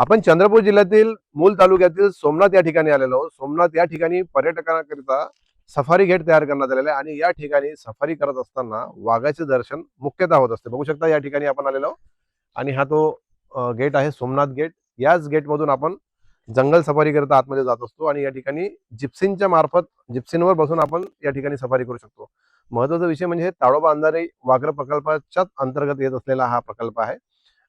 आपण चंद्रपूर जिल्ह्यातील मूल तालुक्यातील सोमनाथ या ठिकाणी आलेलो आहोत. सोमनाथ या ठिकाणी पर्यटकांकरिता सफारी गेट तयार करण्यात आलेला आहे आणि या ठिकाणी सफारी करत असताना वाघाचे दर्शन मुख्यतः होत असते. बघू शकता या ठिकाणी आपण आलेलो आहोत आणि हा तो गेट आहे सोमनाथ गेट. याच गेटमधून आपण जंगल सफारी करता आतमध्ये जात असतो आणि या ठिकाणी जिप्सींच्या मार्फत जिप्सींवर बसून आपण या ठिकाणी सफारी करू शकतो. महत्त्वाचा विषय म्हणजे हे ताडोबा अंधारे व्याघ्र प्रकल्पाच्याच अंतर्गत येत असलेला हा प्रकल्प आहे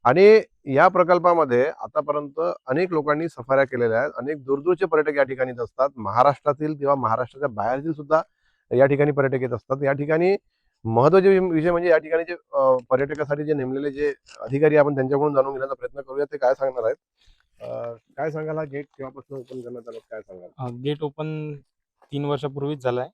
आणि या प्रकल्पामध्ये आतापर्यंत अनेक लोकांनी सफाऱ्या केलेल्या आहेत. अनेक दूरदूरचे पर्यटक या ठिकाणी येत असतात. महाराष्ट्रातील किंवा महाराष्ट्राच्या बाहेरतील सुद्धा या ठिकाणी पर्यटक येत असतात. या ठिकाणी महत्त्वाचे विषय म्हणजे या ठिकाणी जे पर्यटकासाठी जे नेमलेले जे अधिकारी आपण त्यांच्याकडून जाणून घेण्याचा प्रयत्न करूया. ते काय सांगणार आहेत? काय सांगाल, हा गेट केव्हापासून ओपन करण्यात आला, काय सांगाल? गेट ओपन 3 वर्षापूर्वीच झालाय.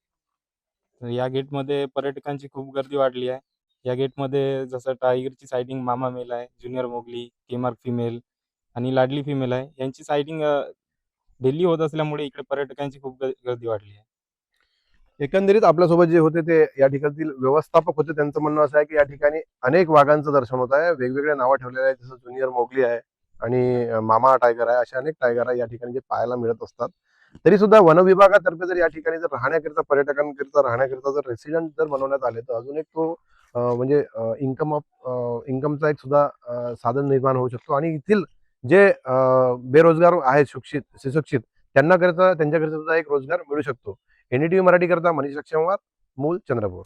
तर या गेटमध्ये पर्यटकांची खूप गर्दी वाढली आहे. या गेटमध्ये जसं टायगरची सायटिंग मामा मेल आहे, ज्युनियर मोगली, केमार्क फिमेल आणि लाडली फिमेल आहे. यांची सायटिंग डेली होत असल्यामुळे इकडे पर्यटकांची खूप गर्दी वाढली आहे. एकंदरीत आपल्यासोबत जे होते ते या ठिकाणतील व्यवस्थापक होते. त्यांचं म्हणणं असं आहे की या ठिकाणी अनेक वाघांचं दर्शन होत आहे. वेगवेगळे नावं ठेवलेले आहेत, जसं ज्युनियर मोगली आहे आणि मामा टायगर आहे. अशा अनेक टायगर आहे या ठिकाणी जे पाहायला मिळत असतात. तरी सुद्धा वन विभागातर्फे जर या ठिकाणी जर राहण्याकरिता पर्यटकांकरिता राहण्याकरिता जर रेसिडेंट जर बनवण्यात आले तर अजून एक तो म्हणजे इन्कमचा एक सुद्धा साधन निर्माण होऊ शकतो आणि येथील जे बेरोजगार आहेत सुशिक्षित त्यांच्याकरिता सुद्धा एक रोजगार मिळू शकतो. एनडीटीव्ही मराठी करता मनीष लक्ष्मणवार, मूल चंद्रपूर.